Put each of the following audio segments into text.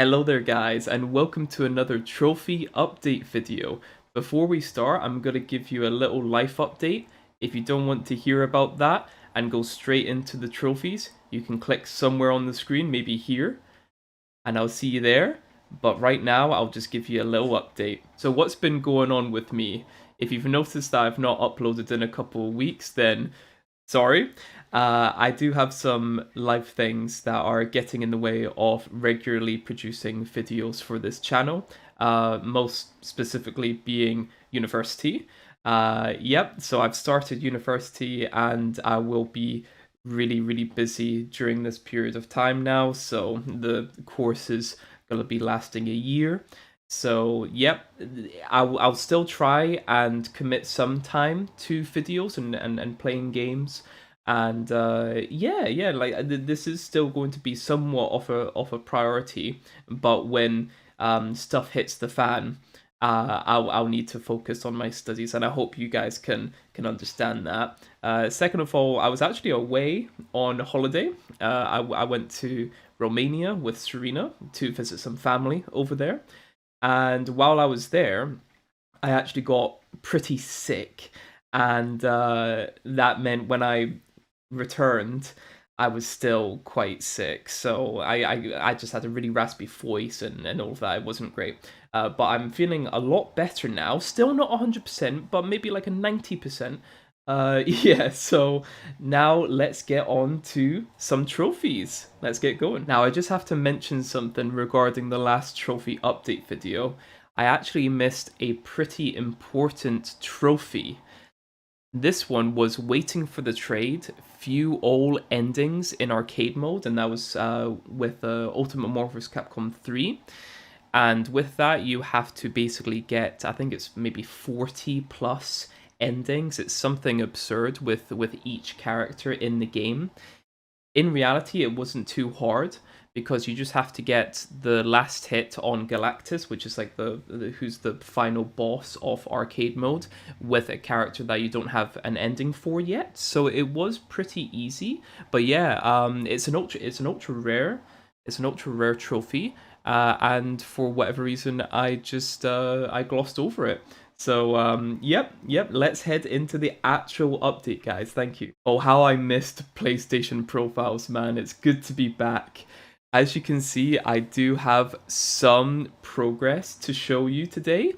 Hello there guys, and welcome to another trophy update video. Before we start, I'm going to give you a little life update. If you don't want to hear about that and go straight into the trophies, you can click somewhere on the screen, maybe here, and I'll see you there. But right now, I'll just give you a little update. So what's been going on with me? If you've noticed that I've not uploaded in a couple of weeks, then sorry. I do have some life things that are getting in the way of regularly producing videos for this channel, most specifically being university. Yep, so I've started university and I will be really busy during this period of time now. So the course is going to be lasting a year. So, yep, I'll still try and commit some time to videos and playing games. And yeah, like this is still going to be somewhat of a priority. But when stuff hits the fan, I'll need to focus on my studies, and I hope you guys can understand that. Second of all, I was actually away on holiday. I went to Romania with Serena to visit some family over there. And while I was there, I actually got pretty sick, and that meant when I returned, I was still quite sick. So I just had a really raspy voice and all of that. It wasn't great. But I'm feeling a lot better now. Still not 100%, but maybe like a 90%. Yeah, so now let's get on to some trophies. Let's get going. Now, I just have to mention something regarding the last trophy update video. I actually missed a pretty important trophy. This one was waiting for the trade, few all endings in arcade mode, and that was with Ultimate Marvel's Capcom 3. And with that, you have to basically get, I think it's maybe 40 plus endings. It's something absurd with each character in the game. In reality, it wasn't too hard because you just have to get the last hit on Galactus, which is like the who's the final boss of arcade mode, with a character that you don't have an ending for yet. So it was pretty easy. But yeah, it's an ultra rare trophy. And for whatever reason, I glossed over it. So, yep, let's head into the actual update, guys. Thank you. Oh, how I missed PlayStation profiles, man. It's good to be back. As you can see, I do have some progress to show you today.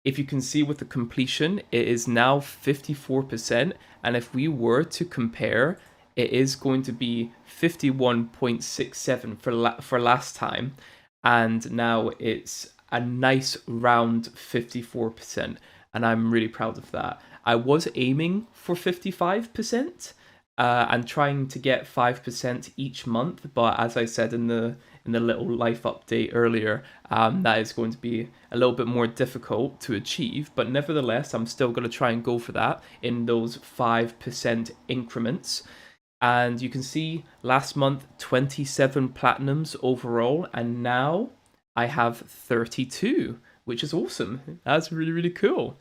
If you can see with the completion, it is now 54%. And if we were to compare, it is going to be 51.67 for last time. And now it's a nice round 54%, and I'm really proud of that. I was aiming for 55% and trying to get 5% each month, but as I said in the little life update earlier, that is going to be a little bit more difficult to achieve. But nevertheless, I'm still going to try and go for that in those 5% increments. And you can see last month 27 platinums overall, and now I have 32, which is awesome. That's really cool.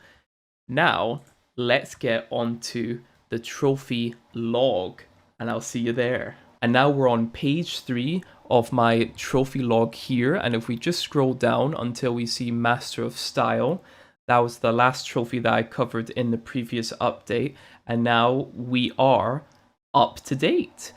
Now let's get on to the trophy log, and I'll see you there. And now we're on page 3 of my trophy log here, and if we just scroll down until we see Master of Style, that was the last trophy that I covered in the previous update, and now we are up to date.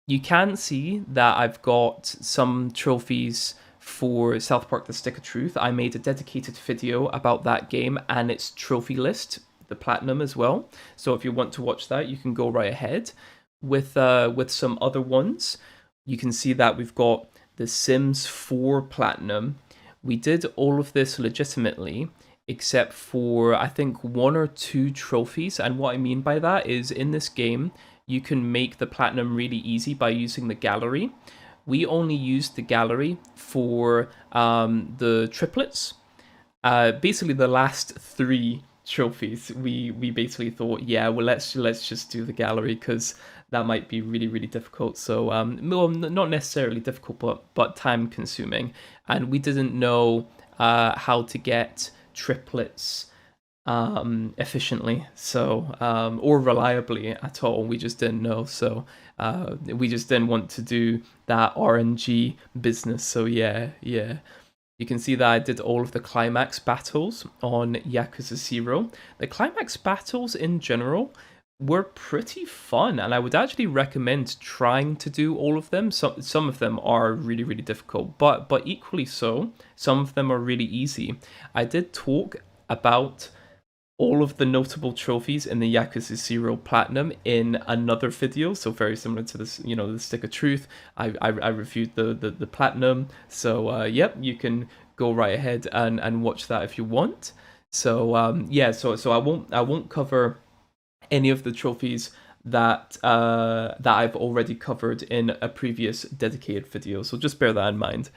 You can see that I've got some trophies for South Park The Stick of Truth. I made a dedicated video about that game and its trophy list, the platinum as well. So if you want to watch that, you can go right ahead. With some other ones, you can see that we've got the Sims 4 platinum. We did all of this legitimately, except for I think 1 or 2 trophies. And what I mean by that is in this game, you can make the platinum really easy by using the gallery. We only used the gallery for the triplets. Basically, the last 3 trophies, we basically thought, yeah, well, let's just do the gallery because that might be really difficult. So, well, not necessarily difficult, but time consuming. And we didn't know how to get triplets efficiently, so or reliably at all. We just didn't know, so we just didn't want to do that RNG business. So yeah, yeah. You can see that I did all of the climax battles on Yakuza 0. The climax battles in general were pretty fun, and I would actually recommend trying to do all of them. Some of them are really, really difficult, but equally so, some of them are really easy. I did talk about all of the notable trophies in the Yakuza 0 Platinum in another video, so very similar to this, the Stick of Truth. I reviewed the Platinum, so yep, you can go right ahead and watch that if you want. So yeah, so I won't cover any of the trophies that I've already covered in a previous dedicated video, so just bear that in mind.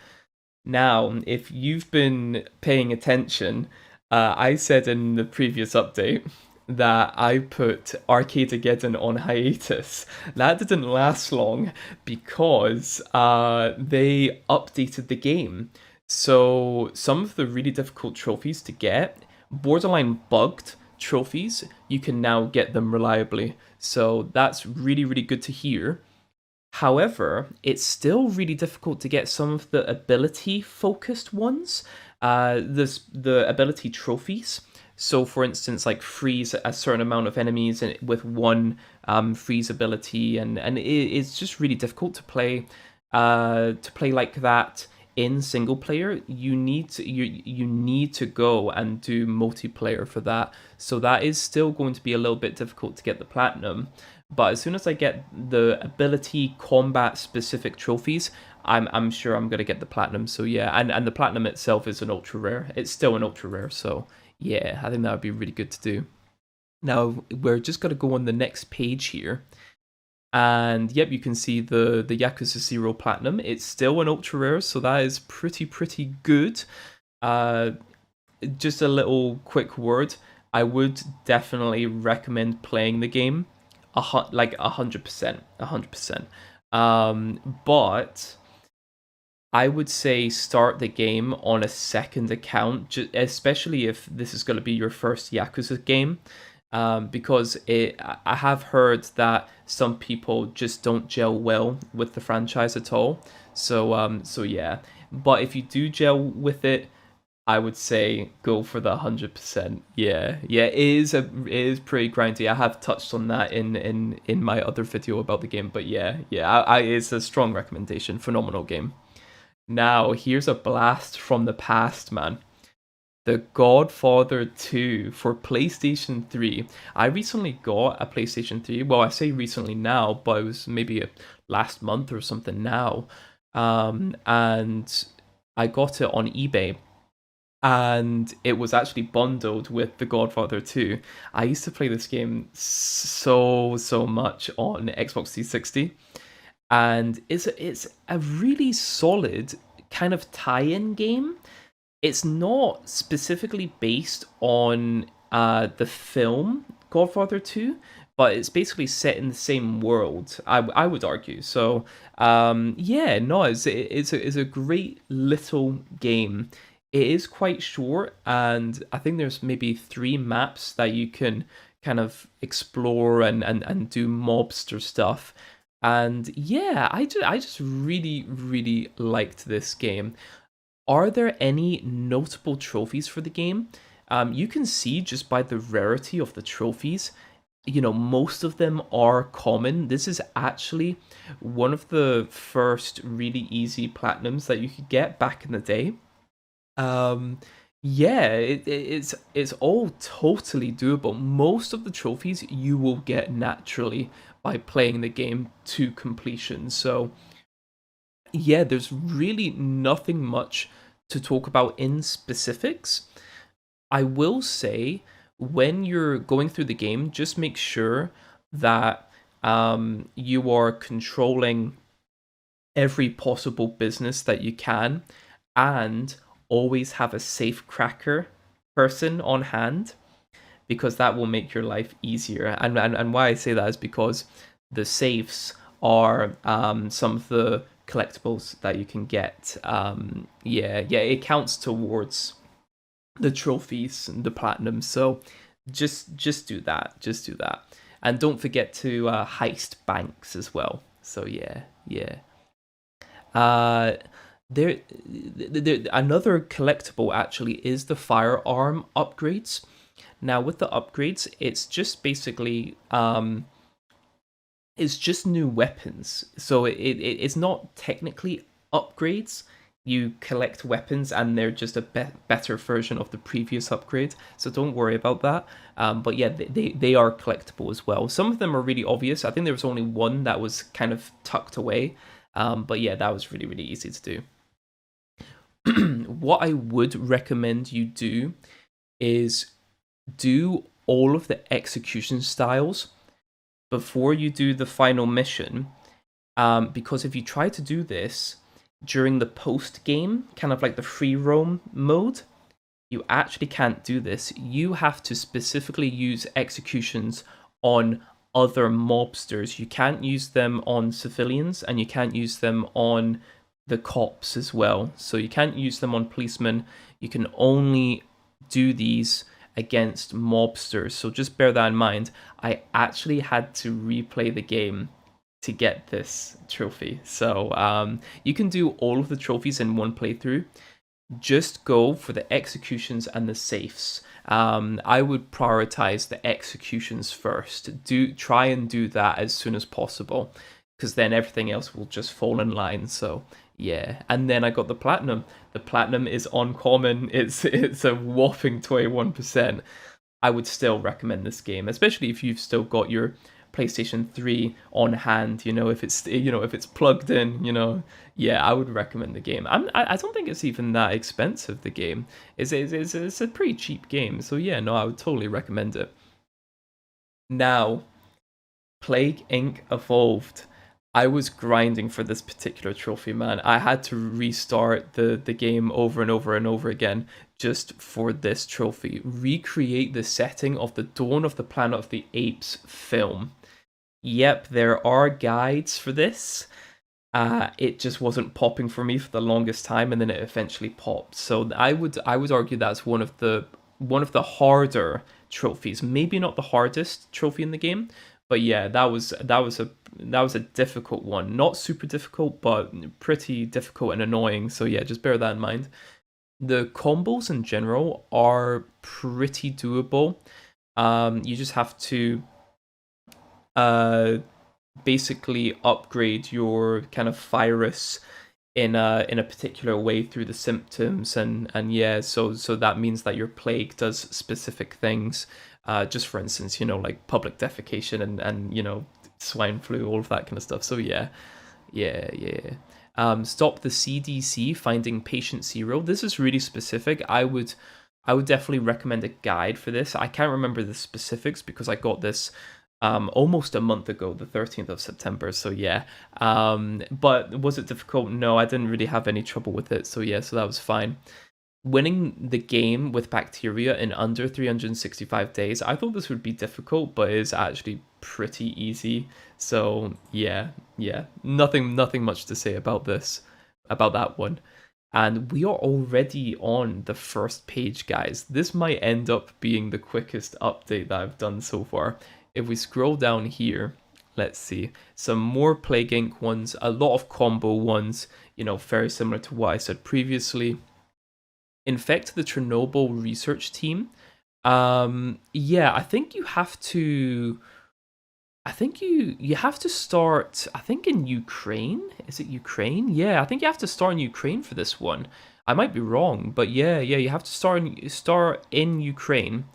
Now, if you've been paying attention, I said in the previous update that I put Arcadegeddon on hiatus. That didn't last long because they updated the game. So some of the really difficult trophies to get, borderline bugged trophies, you can now get them reliably. So that's really, really good to hear. However, it's still really difficult to get some of the ability focused ones. The ability trophies. So, for instance, like freeze a certain amount of enemies with one freeze ability, and it's just really difficult to play. To play like that in single player, you need to go and do multiplayer for that. So that is still going to be a little bit difficult to get the platinum. But as soon as I get the ability combat specific trophies, I'm sure I'm gonna get the platinum. So yeah, and the platinum itself is an ultra rare. It's still an ultra rare. So yeah, I think that would be really good to do. Now we're just gonna go on the next page here. And yep, you can see the Yakuza 0 Platinum. It's still an ultra rare, so that is pretty good. Uh, just a little quick word. I would definitely recommend playing the game, like 100%, 100%. But I would say start the game on a second account, especially if this is going to be your first Yakuza game. Because I have heard that some people just don't gel well with the franchise at all. So yeah. But if you do gel with it, I would say go for the 100%. Yeah, yeah, it is pretty grindy. I have touched on that in my other video about the game, but yeah, yeah, it's a strong recommendation. Phenomenal game. Now, here's a blast from the past, man. The Godfather 2 for PlayStation 3. I recently got a PlayStation 3. Well, I say recently now, but it was maybe last month or something now. And I got it on eBay. And it was actually bundled with The Godfather 2. I used to play this game so much on Xbox 360. And it's a really solid kind of tie-in game. It's not specifically based on the film Godfather 2, but it's basically set in the same world, I would argue. So yeah, no, it's a great little game. It is quite short, and I think there's maybe 3 maps that you can kind of explore and do mobster stuff. And yeah, I just really liked this game. Are there any notable trophies for the game? You can see just by the rarity of the trophies, most of them are common. This is actually one of the first really easy platinums that you could get back in the day. Um, yeah, it's all totally doable. Most of the trophies you will get naturally by playing the game to completion. So yeah, there's really nothing much to talk about in specifics. I will say, when you're going through the game, just make sure that you are controlling every possible business that you can, and always have a safe cracker person on hand, because that will make your life easier. And why I say that is because the safes are some of the collectibles that you can get. Yeah, it counts towards the trophies and the platinum. So just do that. Just do that. And don't forget to heist banks as well. So yeah, yeah. Uh, there, another collectible actually is the firearm upgrades. Now with the upgrades, it's just basically it's just new weapons. So it's not technically upgrades. You collect weapons and they're just a better version of the previous upgrade. So don't worry about that. But yeah, they are collectible as well. Some of them are really obvious. I think there was only one that was kind of tucked away. But yeah, that was really, really easy to do. What I would recommend you do is do all of the execution styles before you do the final mission, because if you try to do this during the post game, kind of like the free roam mode, you actually can't do this. You have to specifically use executions on other mobsters. You can't use them on civilians, and you can't use them on the cops as well. So you can't use them on policemen. You can only do these against mobsters. So just bear that in mind. I actually had to replay the game to get this trophy. So you can do all of the trophies in one playthrough. Just go for the executions and the safes. I would prioritize the executions first. Try and do that as soon as possible, because then everything else will just fall in line. So yeah, and then I got the platinum. The platinum is uncommon. It's a whopping 21%. I would still recommend this game, especially if you've still got your PlayStation 3 on hand. If it's plugged in. Yeah, I would recommend the game. I don't think it's even that expensive. The game it's a pretty cheap game. So yeah, no, I would totally recommend it. Now, Plague Inc. Evolved. I was grinding for this particular trophy, man. I had to restart the game over and over and over again just for this trophy. Recreate the setting of the Dawn of the Planet of the Apes film. Yep, there are guides for this. It just wasn't popping for me for the longest time, and then it eventually popped. So I would argue that's one of the harder trophies. Maybe not the hardest trophy in the game, but yeah, that was a difficult one. Not super difficult, but pretty difficult and annoying. So yeah, just bear that in mind. The combos in general are pretty doable. You just have to uh basically upgrade your kind of virus in a particular way through the symptoms, and yeah, so that means that your plague does specific things. Just for instance, like public defecation and swine flu, all of that kind of stuff. So yeah, yeah, yeah. Stop the CDC finding patient zero. This is really specific. I would definitely recommend a guide for this. I can't remember the specifics because I got this almost a month ago, the 13th of September. So yeah. But was it difficult? No, I didn't really have any trouble with it. So yeah, so that was fine. Winning the game with bacteria in under 365 days. I thought this would be difficult, but it's actually pretty easy. So yeah, yeah. Nothing much to say about that one. And we are already on the first page, guys. This might end up being the quickest update that I've done so far. If we scroll down here, let's see. Some more Plague Inc. ones, a lot of combo ones, very similar to what I said previously. Infect the Chernobyl research team. Yeah, I think you have to. I think you have to start. I think in Ukraine. Is it Ukraine? Yeah, I think you have to start in Ukraine for this one. I might be wrong, but yeah, you have to start in Ukraine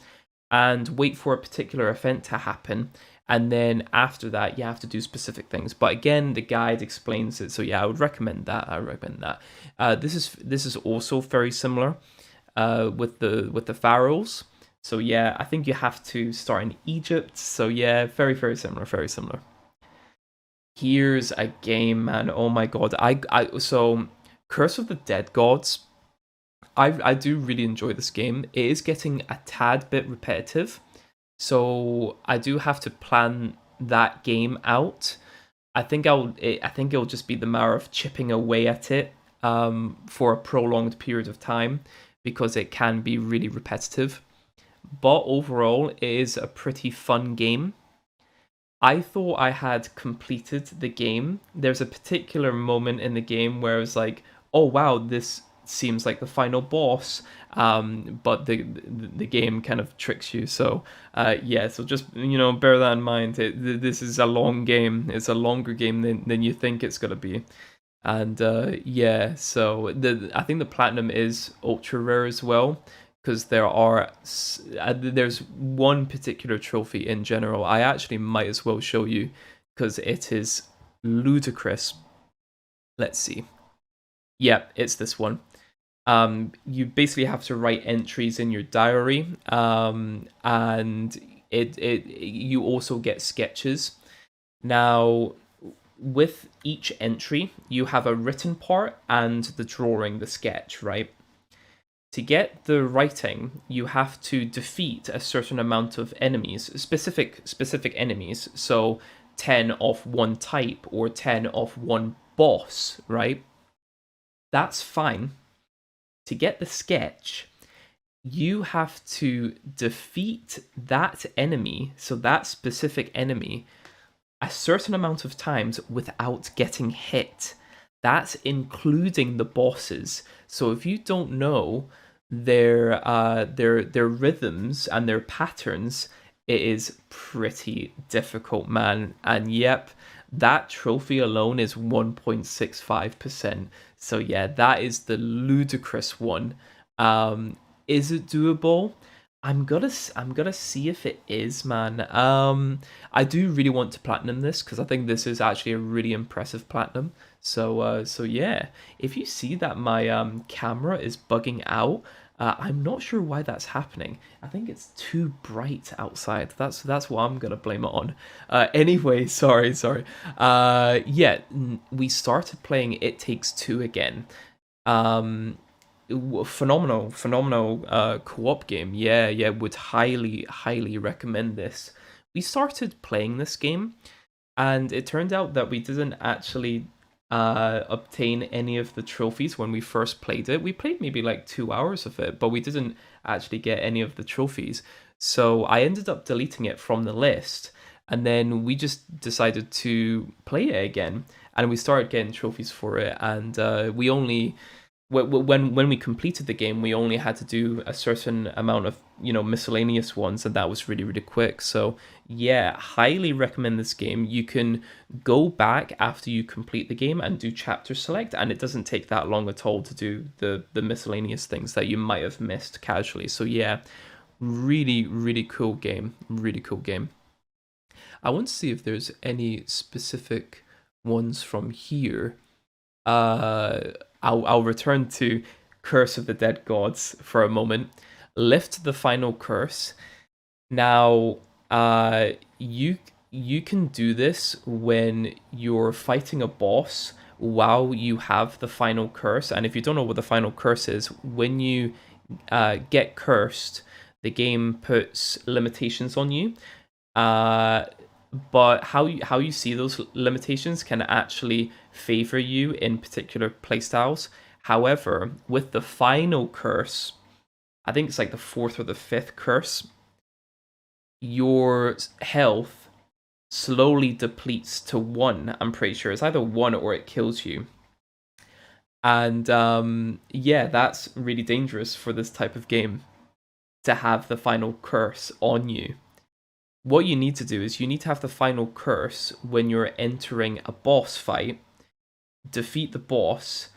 and wait for a particular event to happen. And then after that, you have to do specific things. But again, the guide explains it. So yeah, I would recommend that. This is also very similar with the pharaohs. So yeah, I think you have to start in Egypt. So yeah, very, very similar, very similar. Here's a game, man. Oh my god. So Curse of the Dead Gods. I do really enjoy this game. It is getting a tad bit repetitive, so I do have to plan that game out. I think it'll just be the matter of chipping away at it for a prolonged period of time. because it can be really repetitive. But overall, it is a pretty fun game. I thought I had completed the game. There's a particular moment in the game where I was like, "Oh wow, this seems like the final boss." But the game kind of tricks you. So yeah, so just bear that in mind. This is a long game. It's a longer game than you think it's gonna be. And yeah, so I think the platinum is ultra rare as well, because there's one particular trophy in general. I actually might as well show you because it is ludicrous. Let's see. Yeah, it's this one. You basically have to write entries in your diary, and it you also get sketches. Now, with each entry, you have a written part and the drawing, the sketch, right? To get the writing, you have to defeat a certain amount of enemies, specific enemies. So 10 of one type or 10 of one boss, right? That's fine. To get the sketch, you have to defeat that enemy, so that specific enemy, a certain amount of times without getting hit. That's including the bosses. So if you don't know their rhythms and their patterns, it is pretty difficult, man. And yep, that trophy alone is 1.65%. So yeah, that is the ludicrous one. Is it doable? I'm gonna see if it is, man. I do really want to platinum this because I think this is actually a really impressive platinum. So yeah, if you see that my camera is bugging out, I'm not sure why that's happening. I think it's too bright outside. That's what I'm gonna blame it on. Anyway, sorry. Yeah, we started playing It Takes Two again. Phenomenal co-op game. Yeah, would highly recommend this. We started playing this game, and it turned out that we didn't actually obtain any of the trophies when we first played it. We played maybe like 2 hours of it, but we didn't actually get any of the trophies. So I ended up deleting it from the list, and then we just decided to play it again, and we started getting trophies for it. And we only when we completed the game, we only had to do a certain amount of miscellaneous ones, and that was really quick. So yeah, highly recommend this game. You can go back after you complete the game and do chapter select, and it doesn't take that long at all to do the miscellaneous things that you might have missed casually. So yeah, really cool game. Really cool game. I want to see if there's any specific ones from here. I'll return to Curse of the Dead Gods for a moment. Lift the final curse. Now, you can do this when you're fighting a boss while you have the final curse. And if you don't know what the final curse is, when you get cursed, the game puts limitations on you. But how you see those limitations can actually favor you in particular playstyles. However, with the final curse, I think it's like the fourth or the fifth curse, your health slowly depletes to 1. I'm pretty sure it's either 1 or it kills you. And yeah, that's really dangerous for this type of game, to have the final curse on you. What you need to do is you need to have the final curse when you're entering a boss fight, defeat the boss,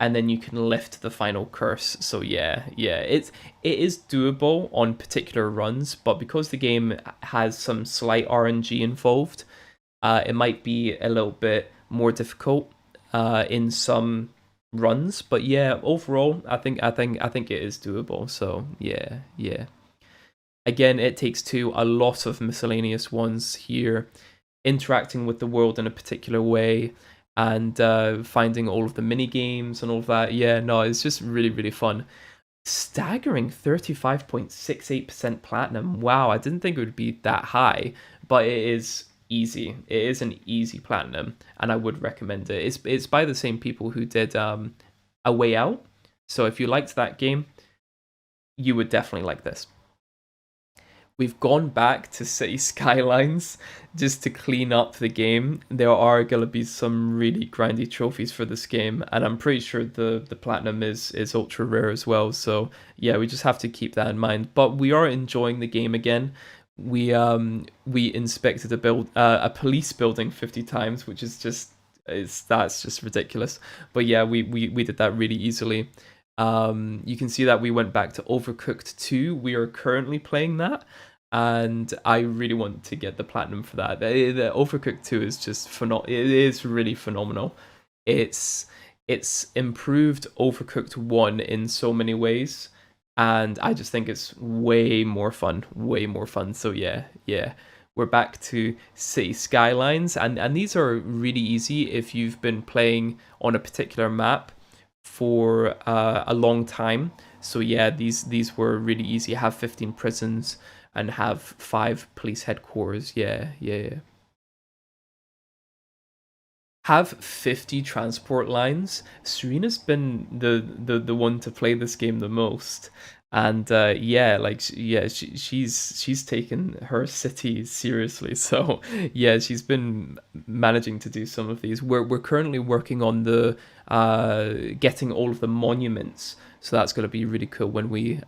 and then you can lift the final curse. So yeah, it is doable on particular runs, but because the game has some slight RNG involved, it might be a little bit more difficult in some runs. But yeah, overall, I think it is doable. So yeah. Again, It Takes Two, a lot of miscellaneous ones here, interacting with the world in a particular way, and finding all of the mini games and all of that. Yeah, no, it's just really fun. Staggering 35.68% platinum. Wow, I didn't think it would be that high, but it is easy. It is an easy platinum, and I would recommend it. It's by the same people who did A Way Out. So if you liked that game, you would definitely like this. We've gone back to City Skylines just to clean up the game. There are going to be some really grindy trophies for this game, and I'm pretty sure the platinum is ultra rare as well. So yeah, we just have to keep that in mind. But we are enjoying the game again. We inspected a police building 50 times, which is just that's just ridiculous. But yeah, we did that really easily. You can see that we went back to Overcooked 2. We are currently playing that, and I really want to get the platinum for that. The Overcooked 2 is just phenomenal. It is really phenomenal. It's improved Overcooked 1 in so many ways, and I just think it's way more fun. Way more fun. So yeah. We're back to City Skylines, and these are really easy if you've been playing on a particular map for a long time. So yeah, these were really easy. Have 15 prisons and have 5 police headquarters. Yeah. Have 50 transport lines. Serena's been the one to play this game the most. And yeah, she's taken her city seriously. So yeah, she's been managing to do some of these. We're currently working on the getting all of the monuments. So that's going to be really cool when we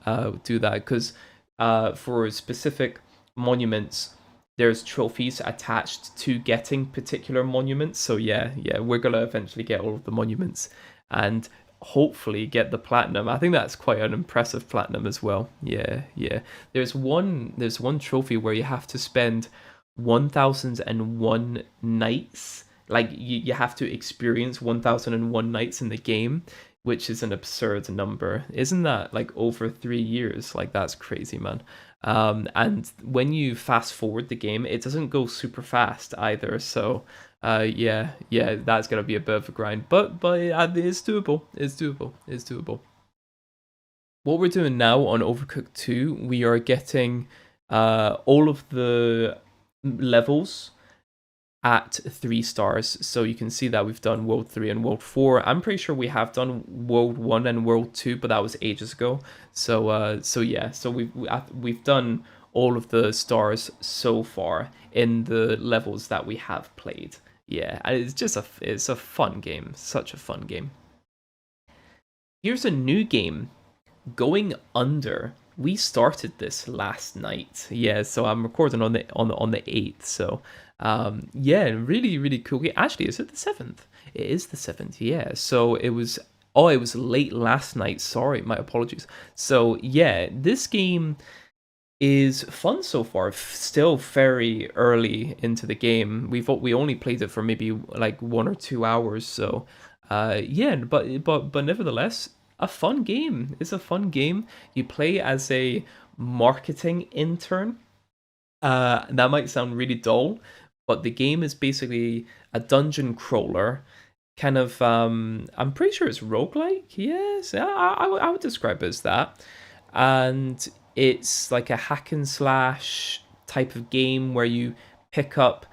do that, because for specific monuments, there's trophies attached to getting particular monuments. So yeah, we're gonna eventually get all of the monuments and hopefully get the platinum. I think that's quite an impressive platinum as well. Yeah. There's one trophy where you have to spend 1001 nights. Like you have to experience 1001 nights in the game, which is an absurd number. Isn't that like over 3 years? Like that's crazy, man. And when you fast forward the game, it doesn't go super fast either. So, yeah, that's gonna be a bit of a grind. But it's doable. It's doable. It's doable. What we're doing now on Overcooked 2, we are getting all of the levels at 3 stars. So you can see that we've done World 3 and World 4. I'm pretty sure we have done World 1 and World 2, but that was ages ago. So yeah, so we've done all of the stars so far in the levels that we have played. Yeah, and it's a fun game. Such a fun game. Here's a new game, Going Under. We started this last night. Yeah, so I'm recording on the 8th. So yeah, really cool. Actually, is it the 7th? It is the 7th. Yeah. So it was late last night. Sorry, my apologies. So yeah, this game is fun so far. Still very early into the game. We only played it for maybe like 1 or 2 hours. So yeah, but nevertheless, a fun game. It's a fun game. You play as a marketing intern. That might sound really dull, but the game is basically a dungeon crawler. Kind of, I'm pretty sure it's roguelike. Yes, I would describe it as that. And it's like a hack and slash type of game where you pick up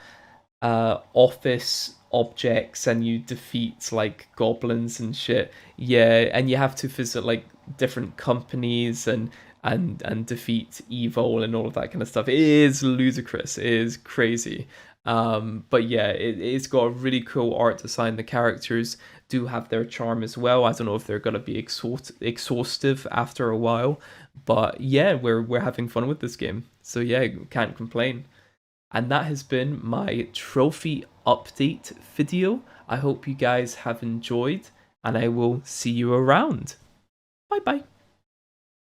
office objects and you defeat like goblins and shit. Yeah, and you have to visit like different companies and defeat evil and all of that kind of stuff. It is ludicrous. It is crazy. But yeah, it's got a really cool art design. The characters do have their charm as well. I don't know if they're gonna be exhaustive after a while, but yeah, we're having fun with this game. So yeah, can't complain. And that has been my trophy update video. I hope you guys have enjoyed, and I will see you around. Bye bye.